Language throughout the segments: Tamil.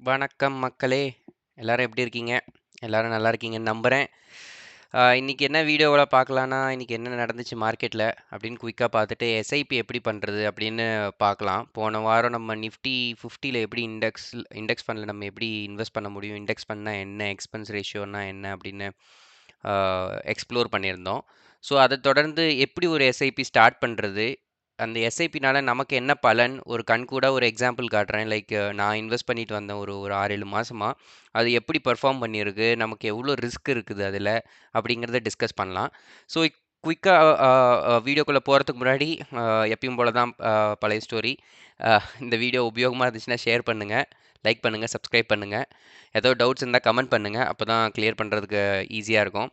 வணக்கம் மக்களே! எல்லாரும் எப்படி இருக்கீங்க? எல்லாரும் நல்லா இருக்கீங்கன்னு நம்புறேன். இன்னைக்கு என்ன வீடியோவுல பார்க்கலான்னா, இன்னைக்கு என்ன நடந்துச்சு மார்க்கெட்ல அப்படின்னு குயிக்கா பார்த்துட்டு, எஸ்ஐபி எப்படி பண்றது அப்படின்னு பார்க்கலாம். போன வாரம் நம்ம நிஃப்டி 50ல எப்படி இண்டெக்ஸ் ஃபண்ட்ல நம்ம எப்படி இன்வெஸ்ட் பண்ண முடியும்? இண்டெக்ஸ் ஃபண்ட்னா என்ன? எக்ஸ்பென்ஸ் ரேஷியோனா என்ன? அப்படின்னு அ எக்ஸ்ப்ளோர் பண்ணியிருந்தோம். ஸோ, அத தொடர்ந்து எப்படி ஒரு எஸ்ஐபி ஸ்டார்ட் பண்றது? அந்த எஸ்ஐபினால நமக்கு என்ன பலன்? ஒரு கண்கூடா ஒரு எக்ஸாம்பிள் காட்டுறேன். லைக் நான் இன்வெஸ்ட் பண்ணிட்டு வந்தேன் ஒரு ஒரு 6, 7 மாசமா. அது எப்படி பெர்ஃபார்ம் பண்ணியிருக்கு? நமக்கு எவ்வளோ ரிஸ்க் இருக்குது அதுல? அப்படிங்கிறத டிஸ்கஸ் பண்ணலாம். ஸோ, குயிக்கா அ அ வீடியோக்குள்ள போறதுக்கு முன்னாடி அ எப்பயும் போல தான் பழைய ஸ்டோரி. அ இந்த வீடியோ உபயோகமா இருந்துச்சுன்னா ஷேர் பண்ணுங்க, லைக் பண்ணுங்க, சப்ஸ்கிரைப் பண்ணுங்க. ஏதோ டவுட்ஸ் இருந்தா கமெண்ட் பண்ணுங்க. அப்பதான் கிளியர் பண்றதுக்கு ஈஸியா இருக்கும்.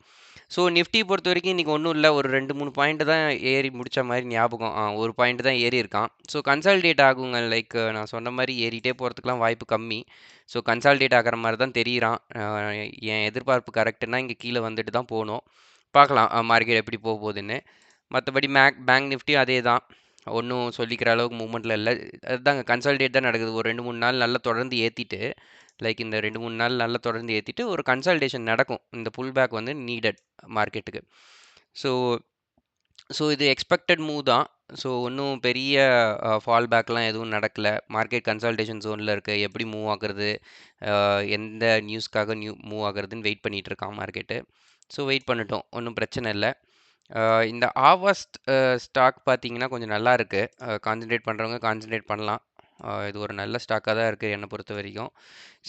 ஸோ நிஃப்டி பொறுத்தவரைக்கும் இன்னைக்கு ஒண்ணும் இல்ல. ஒரு 2, 3 பாயிண்ட் தான் ஏறி முடிச்ச மாரி ஞாபகம். 1 பாயிண்ட் தான் ஏறி இருக்கான். ஸோ கன்சாலிடேட் ஆகுங்க. லைக் நான் சொன்ன மாரி ஏறிட்டே போறதுக்குலாம் வாய்ப்பு கம்மி. ஸோ கன்சாலிடேட் ஆகுற மாரி தான் தெரியிறான். என் எதிர்பார்ப்பு கரெக்ட்ன்னா இங்க கீழ வந்துட்டு தான் போணும். பார்க்கலாம் மார்க்கெட் எப்படி போகுதுன்னு. மத்தபடி பேங்க் நிஃப்டியும் அதே தான். ஒண்ணும் சொல்லிக்கிற அளவுக்கு மூவ்மெண்ட்ல இல்ல. அதுதாங்க கன்சாலிடேட் தான் நடக்குது. ஒரு 2, 3 நாள் நல்லா தொடர்ந்து ஏத்திட்டு, லைக் இந்த 2, 3 நாள் நல்லா தொடர்ந்து ஏத்திட்டு ஒரு கன்சாலிடேஷன் நடக்கும். இந்த புல் பேக் வந்து நீடட் மார்க்கெட்டுக்கு. ஸோ ஸோ இது எக்ஸ்பெக்டட் மூவ் தான். ஸோ ஒண்ணும் பெரிய ஃபால் பேக்லாம் எதுவும் நடக்கல. மார்க்கெட் கன்சாலிடேஷன் ஜோன்ல இருக்கு. எப்படி மூவ் ஆகுறது? எந்த நியூஸ்க்காக மூவ் ஆகுறதுன்னு வெயிட் பண்ணிட்டு இருக்கான் மார்க்கெட்டு. ஸோ வெயிட் பண்ணட்டும். ஒண்ணும் பிரச்சனை இல்ல. இந்த ஆவாஸ்ட் ஸ்டாக் பார்த்தீங்கன்னா, கொஞ்சம் நல்லா இருக்கு. கான்சன்ட்ரேட் பண்றவங்க கான்சன்ட்ரேட் பண்ணலாம். இது ஒரு நல்ல ஸ்டாக்கா தான் இருக்கு என்ன பொறுத்தவரைக்கும்.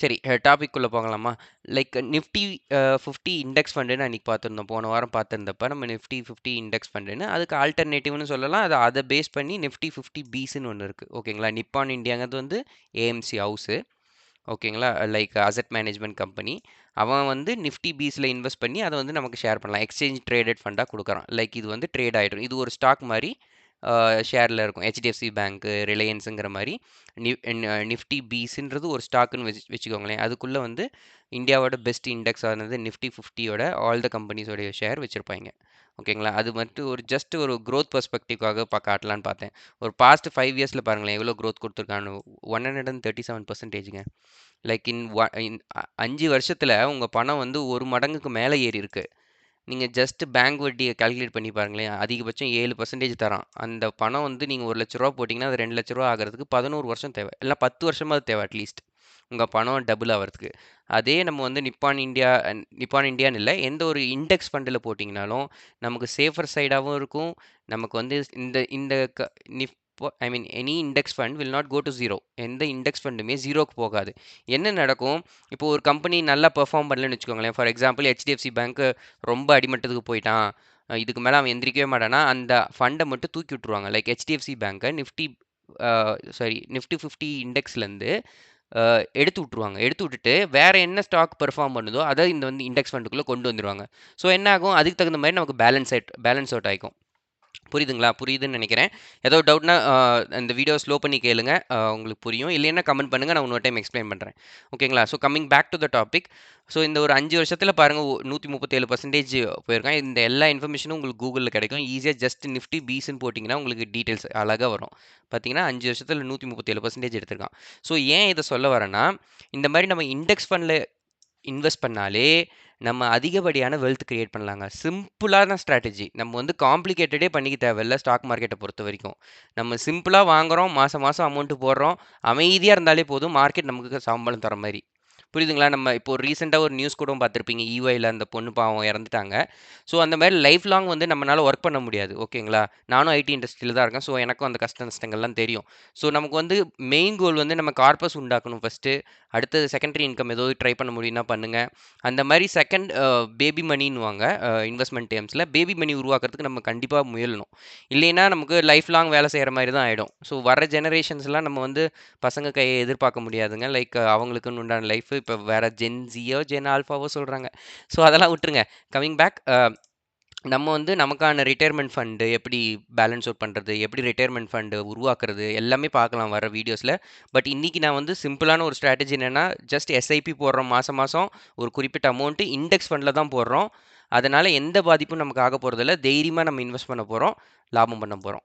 சரி டாபிக் குள்ள போகலாமா? லைக் நிஃப்டி 50 இண்டெக்ஸ் ஃபண்டுன்னு அன்னைக்கு பார்த்திருந்தோம். போன வாரம் பார்த்திருந்தப்ப நம்ம நிஃப்டி 50 இண்டெக்ஸ் ஃபண்டுன்னு அதுக்கு ஆல்டர்னேட்டிவ்னு சொல்லலாம். அத பேஸ் பண்ணி நிஃப்டி 50 பீஸ்ன்னு ஒண்ணு இருக்கு. ஓகேங்களா? நிப்பான் இண்டியாங்கிறது வந்து ஏஎம்சி ஹவுஸு. ஓகேங்களா? Like asset management company. அவன் வந்து நிஃப்டி பீஸ்ல இன்வெஸ்ட் பண்ணி அத வந்து நமக்கு ஷேர் பண்ணலாம். எக்ஸ்சேஞ்ச் ட்ரேடட் ஃபண்டா குடுக்குறான். லைக் இது வந்து ட்ரேட் ஆயிடும். இது ஒரு ஸ்டாக் மாரி ஷேர்ல இருக்கும். HDFC பேங்க், ரிலையன்ஸ்ங்கிற மாரி நிஃப்டி பீஸ்ன்றது ஒரு ஸ்டாக்ன்னு வச்சுக்கோங்களேன். அதுக்குள்ள வந்து இந்தியாவோட பெஸ்ட் இண்டெக்ஸ் ஆனது நிஃப்டி 50யோட ஆல் த கம்பெனிஸோட ஷேர் வச்சிருப்பாய்ங்க. ஓகேங்களா? அது மட்டும் ஒரு ஜஸ்ட் ஒரு குரோத் பெர்ஸ்பெக்டிவ்காக காட்டலான்னு பார்த்தேன். ஒரு பாஸ்ட் 5 இயர்ஸ்ல பாருங்களேன், எவ்வளோ குரோத் குடுத்துருக்கான்னு 137%ங்க. லைக் 5 வருஷத்துல உங்க பணம் வந்து 1 மடங்குக்கு மேல ஏறியிருக்கு. நீங்க ஜஸ்ட் பேங்க் வட்டிய கால்குலேட் பண்ணி பாருங்களேன். அதிகபட்சம் 7% தரான். அந்த பணம் வந்து நீங்க ரூ. 1,00,000 போட்டீங்கன்னா, அது ரூ. 2,00,000 ஆகுறதுக்கு 11 வருஷம் தேவை. இல்ல 10 வருஷமாவது தேவை அட்லீஸ்ட். உங்க பணம் டபுள் ஆவறதுக்கு. அதே நம்ம வந்து நிப்பான் இண்டியான்னு இல்ல. எந்த ஒரு இண்டெக்ஸ் ஃபண்டுல போட்டீங்கனாலும், நமக்கு சேஃபர் சைடாவும் இருக்கும். நமக்கு வந்து இந்த இந்த க நிஃப் I mean any index fund will not go to 0. எந்த இண்டெக்ஸ் ஃபண்டுமே 0க்கு போகாது. என்ன நடக்கும்? இப்போ ஒரு கம்பெனி நல்லா பெர்ஃபார்ம் பண்ணலன்னு வச்சுக்கோங்களேன். ஃபார் எக்ஸாம்பிள் HDFC பேங்க் ரொம்ப அடிமட்டத்துக்கு போயிட்டான். இதுக்கு மேல அவன் எந்திரிக்கவே மாட்டான்னா, அந்த ஃபண்ட மட்டும் தூக்கி விட்டுருவாங்க. லைக் HDFC பேங்க அ நிஃப்டி 50 இண்டெக்ஸ்லேருந்து எடுத்து விட்டுருவாங்க. எடுத்து விட்டுட்டு வேற என்ன ஸ்டாக் பெர்ஃபார்ம் பண்ணுதோ, அத இந்த வந்து இண்டெக்ஸ் ஃபண்டுக்குள்ள கொண்டு வந்துருவாங்க. ஸோ என்ன ஆகும்? அதுக்கு தகுந்த மாரி நமக்கு பேலன்ஸ் அவுட் ஆயிக்கும். புரியுதுங்களா? புரியுதுன்னு நெனைக்கிறேன். ஏதோ டவுட்னா இந்த வீடியோ ஸ்லோ பண்ணி கேளுங்க. உங்களுக்கு புரியும். இல்லைன்னா கமெண்ட் பண்ணுங்க. நான் இன்னொரு டைம் எக்ஸ்ப்ளைன் பண்றேன். ஓகேங்களா? So coming back to the topic. So இந்த ஒரு 5 வருஷத்துல பாருங்க 137% போயிருக்கான். இந்த எல்லா இன்ஃபர்மேஷனும் உங்களுக்கு Googleல கிடைக்கும். ஈஸியா ஜஸ்ட் நிஃப்டி பீஸ்ன்னு போட்டீங்கன்னா, உங்களுக்கு டீட்டெயில்ஸ் அழகா வரும். பார்த்தீங்கன்னா 5 வருஷத்துல 137% எடுத்திருக்கான். ஸோ ஏன் இத சொல்ல வரேன்னா, இந்த மாரி நம்ம இண்டெக்ஸ் ஃபண்ட்ல இன்வெஸ்ட் பண்ணாலே, நம்ம அதிகப்படியான வெல்த் கிரியேட் பண்ணலாங்க. சிம்பிளான ஸ்ட்ராட்டஜி. நம்ம வந்து காம்ப்ளிகேட்டடே பண்ணிக்க தேவையில்ல ஸ்டாக் மார்க்கெட்ட பொறுத்தவரைக்கும். நம்ம சிம்பிளா வாங்குறோம், மாசம் மாசம் அமௌண்ட் போடுறோம். அமைதியா இருந்தாலே போதும், மார்க்கெட் நமக்கு சம்பளம் தர மாரி. புரியுதுங்களா? நம்ம இப்போ ரீசென்ட்டா ஒரு நியூஸ் கூட பார்த்திருப்பீங்க. EYல அந்த பொண்ணு பாவம் இறந்துட்டாங்க. ஸோ அந்த மாரி லைஃப் லாங் வந்து நம்மனால ஒர்க் பண்ண முடியாது. ஓகேங்களா? நானும் ஐடி இண்டஸ்ட்ரியில தான் இருக்கேன். ஸோ எனக்கும் அந்த கஷ்ட நஷ்டங்கள்லாம் தெரியும். ஸோ நமக்கு வந்து மெயின் கோல் வந்து நம்ம கார்பஸ் உண்டாக்கணும் ஃபர்ஸ்ட்டு. அடுத்தது செகண்டரி இன்கம் ஏதோ ட்ரை பண்ண முடியும்னா பண்ணுங்க. அந்த மாரி செகண்ட் பேபி மணின்னுவாங்க இன்வெஸ்ட்மென்ட் டெர்ம்ஸ்ல. பேபி மணி உருவாக்குறதுக்கு நம்ம கண்டிப்பா முயலணும். இல்லைன்னா நமக்கு லைஃப் லாங் வேலை செய்ற மாரி தான் ஆயிடும். ஸோ வர ஜெனரேஷன்ஸ்லாம் நம்ம வந்து பசங்க கைய எதிர்பார்க்க முடியாதுங்க. லைக் அவங்களுக்குன்னு உண்டான லைஃப் இப்ப வேற ஜென் ஜியோ, ஜென் ஆல்ஃபாவோ சொல்றாங்க. ஸோ அதெல்லாம் விட்டுருங்க. கமிங் பேக் நம்ம வந்து நமக்கான ரிட்டயர்மென்ட் ஃபண்ட் எப்படி பேலன்ஸ் அவுட் பண்றது? எப்படி ரிட்டயர்மென்ட் ஃபண்ட் உருவாக்குறது? எல்லாமே பார்க்கலாம் வர வீடியோஸ்ல. பட் இன்னைக்கு நான் வந்து சிம்பிளான ஒரு ஸ்ட்ராட்டஜி என்னன்னா, ஜஸ்ட் எஸ்ஐபி போடுறோம் மாசம் மாசம். ஒரு குறிப்பிட்ட அமௌண்ட் இண்டெக்ஸ் ஃபண்ட்ல தான் போடுறோம். அதனால எந்த பாதிப்பும் நமக்கு ஆக போறதில்ல. தைரியமா நம்ம இன்வெஸ்ட் பண்ண போறோம். லாபம் பண்ண போறோம்.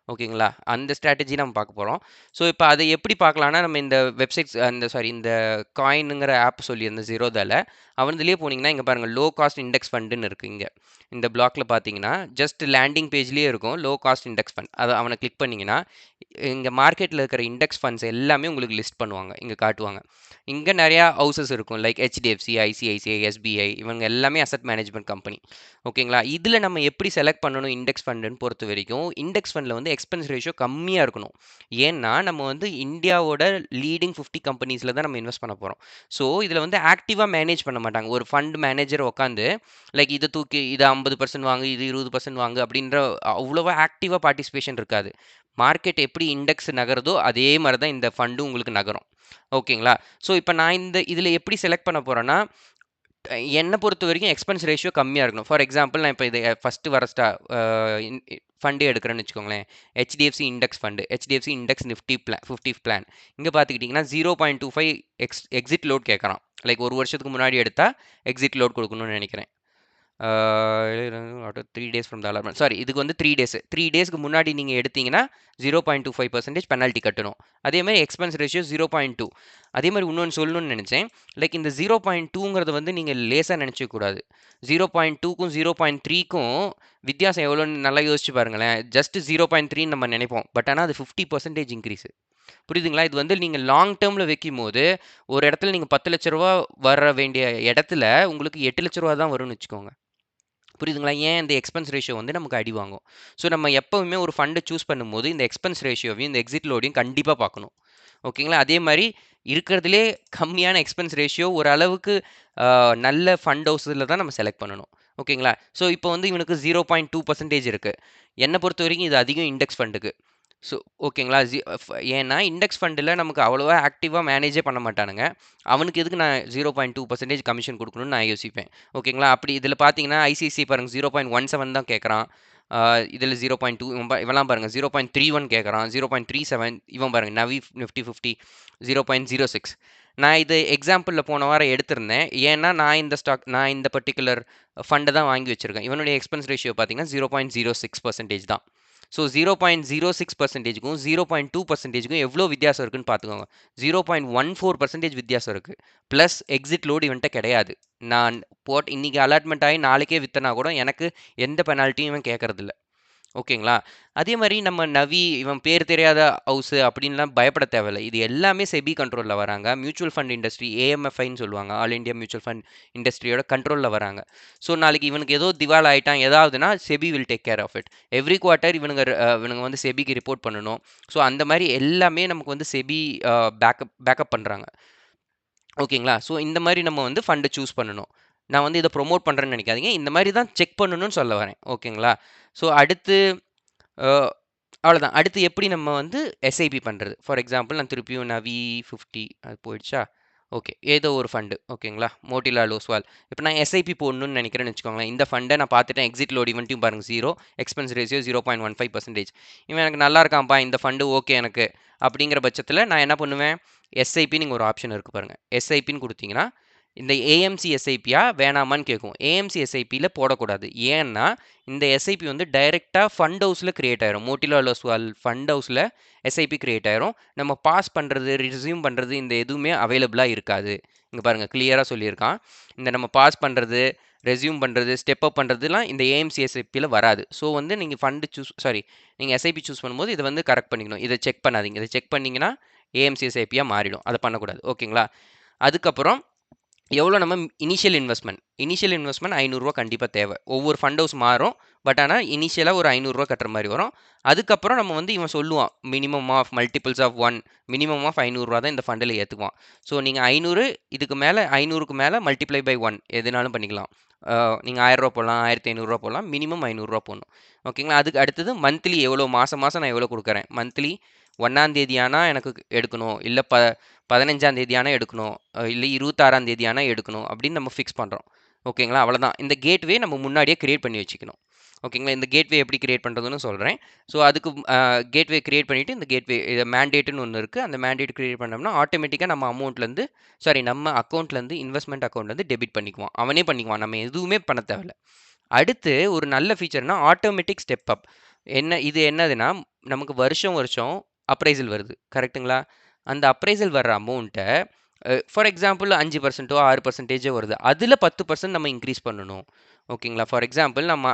ஓகேங்களா? அந்த ஸ்ட்ராட்டஜி நம்ம பார்க்க போறோம். ஸோ, இப்ப அத எப்படி பார்க்கலாம்னா, நம்ம இந்த வெப்சைட்ஸ் இந்த காயினுங்கிற ஆப் சொல்லியிருந்தேன் Zerodhaல. அவனதிலேயே போனீங்கன்னா, இங்க பாருங்க லோ காஸ்ட் இண்டெக்ஸ் ஃபண்டுன்னு இருக்கு இங்க. இந்த ப்ளாக்ல பார்த்தீங்கன்னா, ஜஸ்ட் லேண்டிங் பேஜ்லயே இருக்கும். Low cost index fund. அவன கிளிக் பண்ணீங்கன்னா, இங்க மார்க்கெட்ல இருக்கிற இண்டெக்ஸ் ஃபண்ட்ஸ் எல்லாமே உங்களுக்கு லிஸ்ட் பண்ணுவாங்க. இங்க காட்டுவாங்க. இங்க நெறையா ஹவுசஸ் இருக்கும். லைக் HDFC, ICICI, SBI இவங்க எல்லாமே அசெட் மேனேஜ்மென்ட் கம்பெனி. ஓகேங்களா? இதுல நம்ம எப்படி செலக்ட் பண்ணணும் இண்டெக்ஸ் ஃபண்டுன்னு பொறுத்தவரைக்கும், இண்டெக்ஸ் ஃபண்ட்ல வந்து எக்ஸ்பென்ஸ் ரேஷியோ கம்மியா இருக்கணும். ஏன்னா, நம்ம வந்து இந்தியாவோட லீடிங் 50 கம்பெனிஸ்ல தான் நம்ம இன்வெஸ்ட் பண்ண போறோம். ஸோ, இதுல வந்து ஆக்டிவா மேனேஜ் பண்ண மாட்டாங்க. ஒரு ஃபண்ட் மேனேஜர் உட்காந்து, லைக் இத தூக்கி இத 50% வாங்கு, இது 20% வாங்கு அப்படின்ற அவ்வளவா ஆக்டிவா பார்ட்டிசிபேஷன் இருக்காது. மார்க்கெட் எப்படி இண்டெக்ஸ் நகருதோ, அதே மாரி தான் இந்த ஃபண்டும் உங்களுக்கு நகரும். ஓகேங்களா? ஸோ, இப்ப நான் இதுல எப்படி செலக்ட் பண்ண போறேன்னா, என்ன பொறுத்தவரைக்கும் எக்ஸ்பென்ஸ் ரேஷியோ கம்மியா இருக்கணும். ஃபார் எக்ஸாம்பிள் நான் இப்ப இத ஃபர்ஸ்ட்டு வர அ இன் இ ஃபண்டே எடுக்கிறேன்னு வச்சுக்கோங்களேன். HDFC index fund. HDFC index Nifty 50 plan. இங்க பார்த்துக்கிட்டீங்கன்னா 0.25 எக்ஸிட் லோட் கேட்கறான். லைக் 1 வருஷத்துக்கு முன்னாடி எடுத்தா எக்ஸிட் லோட் குடுக்கணும்னு நெனைக்கிறேன். 3 days from the allotment. Sorry இதுக்கு வந்து 3 டேஸ். 3 டேஸ்க்கு முன்னாடி நீங்க எடுத்தீங்கன்னா 0.25% பெனால்டி கட்டணும். அதே மாரி எக்ஸ்பென்ஸ் ரேஷியோ 0.2. அதே மாரி இன்னொன்னு சொல்லணும்னு நெனைச்சேன். லைக் இந்த 0.2ங்கிறது வந்து நீங்க லேசா நெனைச்சுக்க கூடாது. 0.2க்கும் 0.3க்கும் வித்தியாசம் எவ்வளோன்னு நல்லா யோசிச்சு பாருங்களேன். ஜஸ்ட் 0.3ன்னு நம்ம நெனைப்போம். பட் ஆனா அது 50% இன்கிரீஸ். புரியுதுங்களா? இது வந்து நீங்க லாங் டெர்ம்ல வைக்கும்போது, ஒரு இடத்துல நீங்க ரூ. 10,00,000 வர வேண்டிய இடத்துல உங்களுக்கு ரூ. 8,00,000 தான் வரும்னு வச்சுக்கோங்க. புரியுதுங்களா? ஏன் இந்த எக்ஸ்பென்ஸ் ரேஷியோ வந்து நமக்கு அடி வாங்கும். ஸோ நம்ம எப்பவுமே ஒரு ஃபண்ட சூஸ் பண்ணும்போது, இந்த எக்ஸ்பென்ஸ் ரேஷியோவையும், இந்த எக்ஸிட் லோடையும் கண்டிப்பா பார்க்கணும். ஓகேங்களா? அதே மாரி இருக்கிறதிலே கம்மியான எக்ஸ்பென்ஸ் ரேஷியோ ஓரளவுக்கு நல்ல ஃபண்ட் ஹவுஸ்ல தான் நம்ம செலக்ட் பண்ணணும். ஓகேங்களா? ஸோ இப்போ வந்து இவனுக்கு 0.2% இருக்கு. என்ன பொறுத்தவரைக்கும் இது அதிகம் இண்டெக்ஸ் ஃபண்டுக்கு. ஸோ ஓகேங்களா? ஏன்னா இண்டெக்ஸ் ஃபண்டுல நமக்கு அவ்வளவா ஆக்டிவா மேனேஜே பண்ண மாட்டானுங்க. அவனுக்கு எதுக்கு நான் 0.2% கமிஷன் குடுக்கணும்னு நான் யோசிப்பேன். ஓகேங்களா? அப்படி இதில பார்த்தீங்கன்னா, ஐசிஐசிஐ பாருங்க 0.17 தான் கேட்கறான். இதில 0.2 இவன்லாம் பாருங்க 0.31 கேட்கறான். 0.37 இவன் பாருங்க நிஃப்டி 50 0.06. நான் இது எக்ஸாம்பிள்ல போன வாரம் எடுத்திருந்தேன். ஏன்னா நான் இந்த பர்ட்டிகுலர் ஃபண்ட தான் வாங்கி வச்சிருக்கேன். இவனுடைய எக்ஸ்பென்ஸ் ரேஷியோ பார்த்தீங்கன்னா 0.06% தான். ஸோ 0.06%க்கும் 0.2%க்கும் எவ்வளோ வித்தியாசம் இருக்குன்னு பார்த்துக்கோங்க. 0.14% வித்தியாசம் இருக்கு. பிளஸ் எக்ஸிட் லோட் இவன்ட்ட கிடையாது. நான் இன்னைக்கு அலாட்மெண்ட் ஆகி நாளைக்கே வித்தனா கூட எனக்கு எந்த பெனால்ட்டியும் இவன் கேட்கறதில்ல. ஓகேங்களா? அதே மாரி நம்ம இவன் பேர் தெரியாத ஹவுஸு அப்படின்லாம் பயப்பட தேவையில்ல. இது எல்லாமே செபி கண்ட்ரோல்ல வராங்க. மியூச்சுவல் ஃபண்ட் இண்டஸ்ட்ரி AMFIன்னு சொல்லுவாங்க. ஆல் இண்டியா மியூச்சுவல் ஃபண்ட் இண்டஸ்ட்ரியோட கண்ட்ரோல்ல வராங்க. ஸோ நாளைக்கு இவனுக்கு ஏதோ திவால் ஆயிட்டான் ஏதாவதுன்னா SEBI will take care of it. Every quarter இவனுங்க வந்து செபிக்கு ரிப்போர்ட் பண்ணணும். ஸோ அந்த மாரி எல்லாமே நமக்கு வந்து செபி பேக்கப் பண்றாங்க. ஓகேங்களா? ஸோ இந்த மாரி நம்ம வந்து ஃபண்ட சூஸ் பண்ணணும். நான் வந்து இத ப்ரமோட் பண்றேன்னு நெனைக்காதீங்க. இந்த மாரி தான் செக் பண்ணணும்னு சொல்ல வரேன். ஓகேங்களா? ஸோ அடுத்து அ அவ்வளோதான். அடுத்து எப்படி நம்ம வந்து எஸ்ஐபி பண்றது? ஃபார் எக்ஸாம்பிள் நான் திருப்பியும் Navi 50 அது போயிடுச்சா? ஓகே. ஏதோ ஒரு ஃபண்டு ஓகேங்களா? மோட்டிலால் ஓஸ்வால். இப்ப நான் எஸ்ஐபி போடணும்னு நெனைக்கிறேன்னு வச்சுக்கோங்களேன். இந்த ஃபண்ட நான் பார்த்துட்டேன். எக்ஸிட் லோட் இவன்ட்டயும் பாருங்க 0. Expense ratio 0.15%. இவன் எனக்கு நல்லா இருக்கான்ப்பா. இந்த ஃபண்டு ஓகே எனக்கு. அப்படிங்கிற பட்சத்தில நான் என்ன பண்ணுவேன்? எஸ்ஐபின்னு ஒரு ஆப்ஷன் இருக்கு பாருங்க. எஸ்ஐபின்னு குடுத்தீங்கன்னா, இந்த ஏஎம்சி எஸ்ஐபியா வேணாமான்னு கேட்கும். ஏஎம்சி எஸ்ஐபில போடக்கூடாது. ஏன்னா, இந்த எஸ்ஐபி வந்து டைரக்ட்டா ஃபண்ட் ஹவுஸ்ல கிரியேட் ஆயிரும். மோட்டிலால் ஓஸ்வால் ஃபண்ட் ஹவுஸ்ல எஸ்ஐபி கிரியேட் ஆயிரும். நம்ம பாஸ் பண்றது, ரெஸ்யூம் பண்றது இந்த எதுவுமே அவைலபிளா இருக்காது. இங்க பாருங்க கிளியரா சொல்லியிருக்கான். இந்த நம்ம பாஸ் பண்றது, ரெஸ்யூம் பண்றது, ஸ்டெப் அப் பண்றதுலாம் இந்த ஏஎம்சி எஸ்ஐபில வராது. ஸோ வந்து நீங்க நீங்க எஸ்ஐபி சூஸ் பண்ணும்போது இத வந்து கரெக்ட் பண்ணிக்கணும். இத செக் பண்ணாதீங்க. இத செக் பண்ணீங்கன்னா ஏஎம்சி எஸ்ஐபியா மாறிடும். அத பண்ணக்கூடாது. ஓகேங்களா? அதுக்கப்புறம் எவ்வளோ நம்ம இனிஷியல் இன்வெஸ்ட்மெண்ட் ரூ. 500 கண்டிப்பா தேவை. ஒவ்வொரு ஃபண்ட் ஹவுஸ் மாறும். பட் ஆனா இனிஷியலா ஒரு ரூ. 500 கட்டுற மாரி வரும். அதுக்கப்புறம் நம்ம வந்து இவன் சொல்லுவான். Minimum of multiples of 1 minimum of ரூ. 500 தான் இந்த ஃபண்டுல ஏத்துக்குவான். ஸோ நீங்க 500 இதுக்கு மேல 500க்கு மேல மல்டிப்ளை பை 1 எதுனாலும் பண்ணிக்கலாம். நீங்க ரூ. 1000 போடலாம், ரூ. 1500 போடலாம். மினிமம் ரூ. 500 போடணும். ஓகேங்களா? அதுக்கு அடுத்தது மந்த்லி எவ்வளோ மாசம் மாசம் நான் எவ்வளோ குடுக்குறேன். மந்த்லி 1ஆம் தேதி ஆனா எனக்கு எடுக்கணும். இல்ல 15ஆம் தேதி ஆனா எடுக்கணும். இல்ல 26ஆம் தேதி ஆனா எடுக்கணும் அப்படின்னு நம்ம ஃபிக்ஸ் பண்றோம். ஓகேங்களா? அவ்வளோதான். இந்த கேட்வே நம்ம முன்னாடியே கிரியேட் பண்ணி வச்சுக்கணும். ஓகேங்களா? இந்த கேட்வே எப்படி கிரியேட் பண்றதுன்னு சொல்றேன். ஸோ அதுக்கு கேட்வே கிரியேட் பண்ணிட்டு இந்த கேட்வே மேண்டேட்ன்னு ஒண்ணு இருக்கு. அந்த மேண்டேட் கிரியேட் பண்ணோம்னா ஆட்டோமேட்டிக்கா நம்ம அக்கவுண்ட்லேருந்து இன்வெஸ்ட்மெண்ட் அக்கவுண்ட்லேருந்து டெபிட் பண்ணிக்குவான். அவனே பண்ணிக்குவான். நம்ம எதுவுமே பண்ண தேவையில்ல. அடுத்து ஒரு நல்ல ஃபீச்சர்னா ஆட்டோமேட்டிக் ஸ்டெப் அப். இது என்னதுன்னா, நமக்கு வருஷம் வருஷம் அப்ரைசல் வருது. கரெக்ட்டுங்களா? அந்த அப்ரைசல் வர்ற அமௌண்ட்ட ஃபார் எக்ஸாம்பிள் 5% 6% வருது. அதுல 10% நம்ம இன்கிரீஸ் பண்ணணும். ஓகேங்களா? ஃபார் எக்ஸாம்பிள் நம்ம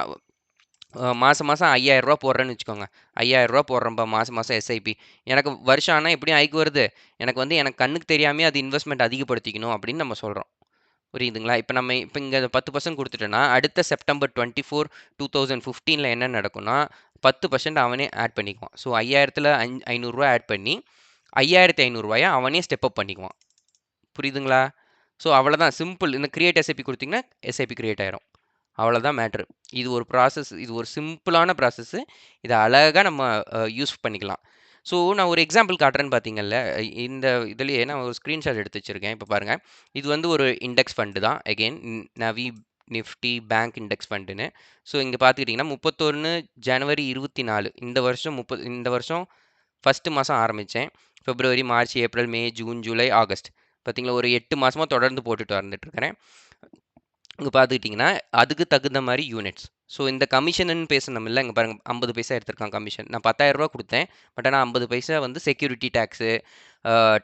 மாசம் மாசம் ரூ. 5000 போடுறேன்னு வச்சுக்கோங்க. ரூ. 5000 போடுறேன்ப்பா மாசம் மாசம் எஸ்ஐபி. எனக்கு வருஷம் ஆனா எப்படியும் ஹைக் வருது. எனக்கு கண்ணுக்கு தெரியாமயே அது இன்வெஸ்ட்மென்ட் அதிகப்படுத்திக்கணும் அப்படின்னு நம்ம சொல்றோம். புரியுதுங்களா? இப்ப இங்க 10% குடுத்துட்டேன்னா, அடுத்த செப்டம்பர் 24, 2015ல என்ன நடக்கும்னா, 10% அவனே ஆட் பண்ணிக்குவான். ஸோ 5000த்துல ரூ. 500 ஆட் பண்ணி, ரூ. 5500 அவனே ஸ்டெப் அப் பண்ணிக்குவான். புரியுதுங்களா? ஸோ அவ்வளதான் சிம்பிள். இந்த கிரியேட் எஸ்ஐபி குடுத்தீங்கன்னா, எஸ்ஐபி கிரியேட் ஆயிரும். அவ்வளோதான் மேட்ரு. இது ஒரு ப்ராசஸ். இது ஒரு சிம்பிளான ப்ராசஸ்ஸு. இத அழகா நம்ம யூஸ் பண்ணிக்கலாம். ஸோ நான் ஒரு எக்ஸாம்பிள் காட்டுறேன்னு பார்த்தீங்கல்ல, இந்த இதுலயே நான் ஒரு ஸ்க்ரீன்ஷாட் எடுத்து வச்சிருக்கேன். இப்ப பாருங்க. இது வந்து ஒரு இண்டெக்ஸ் ஃபண்ட் தான். அகைன் நவி நிஃப்டி பேங்க் இண்டெக்ஸ் ஃபண்டுன்னு. ஸோ இங்க பார்த்துக்கிட்டீங்கன்னா, 31 ஜனவரி 24 இந்த வருஷம் 1 மாசம் ஆரம்பிச்சேன். பிப்ரவரி, மார்ச், ஏப்ரல், மே, ஜூன், ஜூலை, ஆகஸ்ட். பார்த்தீங்களா, ஒரு 8 மாசமா தொடர்ந்து போட்டுட்டு வந்துட்டு இருக்கிறேன். இங்க பார்த்துக்கிட்டிங்கன்னா, அதுக்கு தகுந்த மாரி யூனிட்ஸ். ஸோ இந்த கமிஷனுன்னு பேசுனோம்ல, இங்க பாருங்க 50 பைசா எடுத்திருக்கான் கமிஷன். நான் ரூ. 10,000 குடுத்தேன். பட் ஆனா 50 பைசா வந்து செக்யூரிட்டி டாக்ஸு,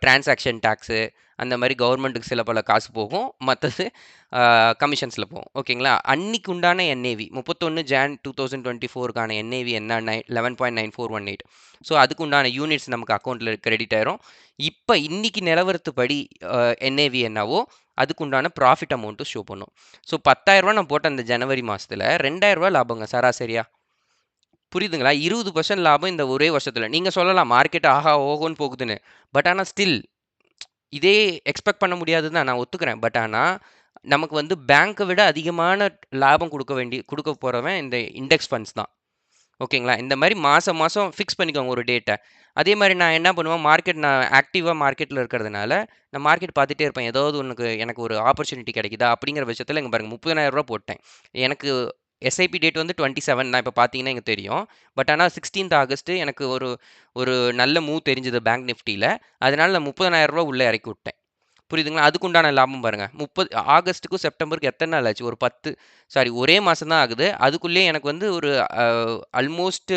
டிரான்சாக்ஷன் டாக்ஸு, அந்த மாரி கவர்மெண்ட்டுக்கு சில பல காசு போகும். மத்தது கமிஷன்ஸ்ல போகும். ஓகேங்களா? அன்னைக்கு உண்டான என்ஏவி 31 ஜான் 2024க்கான என்ஏவி என்ன 11.9418. ஸோ அதுக்கு உண்டான யூனிட்ஸ் நமக்கு அக்கவுண்ட்ல கிரெடிட் ஆயிரும். இப்ப இன்னைக்கு நிலவரத்துப்படி என்ஏவி என்னவோ, அதுக்கு உண்டான ப்ராஃபிட் அமௌண்ட்டும் ஷோ பண்ணும். ஸோ ரூ. 10,000 நான் போட்ட அந்த ஜனவரி மாசத்துல ரூ. 2,000 லாபங்க சராசரியா. புரியுதுங்களா? 20% லாபம் இந்த ஒரே வருஷத்துல. நீங்க சொல்லலாம் மார்க்கெட் ஆஹா ஓஹோன்னு போகுதுன்னு. பட் ஆனா ஸ்டில் இதே எக்ஸ்பெக்ட் பண்ண முடியாது தான் நான் ஒத்துக்கிறேன். பட் ஆனா நமக்கு வந்து பேங்க்க விட அதிகமான லாபம் குடுக்க போறவன் இந்த இண்டெக்ஸ் ஃபண்ட்ஸ் தான். ஓகேங்களா? இந்த மாரி மாசம் மாசம் ஃபிக்ஸ் பண்ணிக்கோங்க ஒரு டேட்ட. அதே மாரி நான் என்ன பண்ணுவேன், நான் ஆக்டிவா மார்க்கெட்ல இருக்கிறதுனால, நான் மார்க்கெட் பார்த்துட்டே இருப்பேன். ஏதாவது எனக்கு ஒரு ஆப்பர்ச்சுனிட்டி கிடைக்குதா? அப்படிங்கிற பட்சத்தில இங்க பாருங்க ரூ. 30,000 போட்டேன். எனக்கு எஸ்ஐபி டேட் வந்து 27 தான். இப்ப பார்த்தீங்கன்னா எனக்கு தெரியும். பட் ஆனா 16த் ஆகஸ்ட் எனக்கு ஒரு ஒரு நல்ல மூவ் தெரிஞ்சது பேங்க் நிஃப்டில. அதனால நான் ரூ. 30,000 உள்ள இறக்கி விட்டேன். புரியுதுங்களா? அதுக்கு உண்டான லாபம் பாருங்க. ஆகஸ்ட்டுக்கும் செப்டம்பருக்கு எத்தன நாள் ஆச்சு? ஒரே மாசம் தான் ஆகுது. அதுக்குள்ளயே எனக்கு வந்து ஒரு ஆல்மோஸ்ட்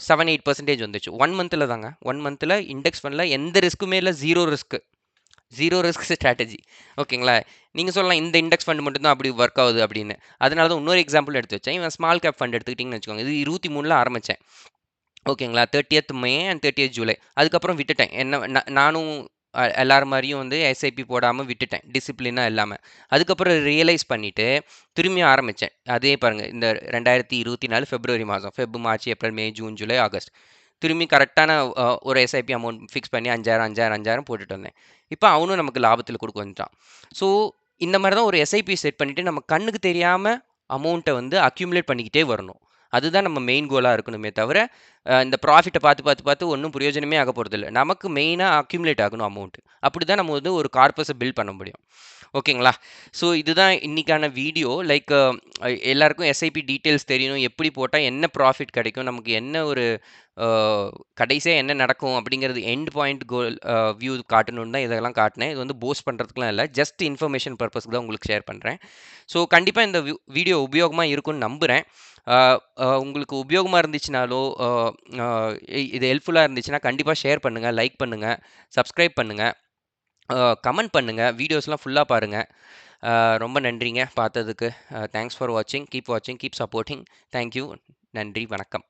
7, 8% வந்துச்சு. 1 மந்த்ல தாங்க. 1 மந்த்ல இண்டெக்ஸ் ஃபண்ட்ல எந்த ரிஸ்க்குமே இல்ல. 0 ரிஸ்க். 0 risk strategy. ஓகேங்களா? நீங்க சொல்லலாம் இந்த இண்டெக்ஸ் ஃபண்ட் மட்டும் தான் அப்படி வொர்க் ஆகுது அப்படின்னு. அதனால தான் இன்னொரு எக்ஸாம்பிள் எடுத்து வச்சேன். இவன் ஸ்மால் கேப் ஃபண்ட் எடுத்துக்கிட்டீங்கன்னு வச்சுக்கோங்க. இது 23ல ஆரம்பிச்சேன். ஓகேங்களா? 30த் மே அண்ட் 30த் ஜூலை. அதுக்கப்புறம் விட்டுட்டேன். என்ன நானும் எல்லார் மாரியும் வந்து எஸ்ஐபி போடாம விட்டுட்டேன். டிசிப்ளினா இல்லாம. அதுக்கப்புறம் ரியலைஸ் பண்ணிட்டு, திரும்பியும் ஆரம்பிச்சேன். அதே பாருங்க இந்த 2024 பிப்ரவரி மாசம். மார்ச், ஏப்ரல், மே, ஜூன், ஜூலை, ஆகஸ்ட். திரும்பி கரெக்ட்டான ஒரு எஸ்ஐபி அமௌண்ட் ஃபிக்ஸ் பண்ணி 5,000, 5,000, 5,000 போட்டுட்டு வந்தேன். இப்ப அவனும் நமக்கு லாபத்தில குடுக்க வந்துட்டான். ஸோ, இந்த மாரி தான் ஒரு எஸ்ஐபி செட் பண்ணிட்டு, நம்ம கண்ணுக்கு தெரியாம அமௌண்ட்ட வந்து அக்யூமுலேட் பண்ணிக்கிட்டே வரணும். அதுதான் நம்ம மெயின் கோலா இருக்கணுமே தவிர, இந்த ப்ராஃபிட்ட பார்த்து ஒண்ணும் பிரயோஜனமே ஆக போறதில்ல. நமக்கு மெயினா அக்யூமுலேட் ஆகணும் அமௌண்ட். அப்படிதான் நம்ம வந்து ஒரு கார்பஸ பில்ட் பண்ண முடியும். ஓகேங்களா? ஸோ இதுதான் இன்னைக்கான வீடியோ. லைக் எல்லாருக்கும் எஸ்ஐபி டீட்டெயில்ஸ் தெரியணும். எப்படி போட்டா என்ன ப்ராஃபிட் கிடைக்கும்? நமக்கு என்ன ஒரு அ கடைசியா என்ன நடக்கும்? அப்படிங்கிறது எண்ட் பாயிண்ட் கோல் வியூ காட்டணும்னு தான் இதெல்லாம் காட்டினேன். இது வந்து போஸ்ட் பண்றதுக்குலாம் இல்ல. ஜஸ்ட் இன்ஃபர்மேஷன் பர்ப்பஸ்க்கு தான் உங்களுக்கு ஷேர் பண்றேன். ஸோ கண்டிப்பா இந்த வீடியோ உபயோகமா இருக்கும்னு நம்புறேன். அ உங்களுக்கு உபயோகமா இருந்துச்சுனாலோ, அ அ இது ஹெல்ப்ஃபுல்லா இருந்துச்சுன்னா கண்டிப்பா ஷேர் பண்ணுங்க, லைக் பண்ணுங்க, சப்ஸ்கிரைப் பண்ணுங்க, கமெண்ட் பண்ணுங்க. வீடியோஸ்லாம் ஃபுல்லா பாருங்க. ரொம்ப நன்றிங்க பார்த்ததுக்கு. தேங்க்ஸ் ஃபார் வாட்சிங். கீப் வாட்சிங், கீப் சப்போர்ட்டிங். Thank you. நன்றி, வணக்கம்.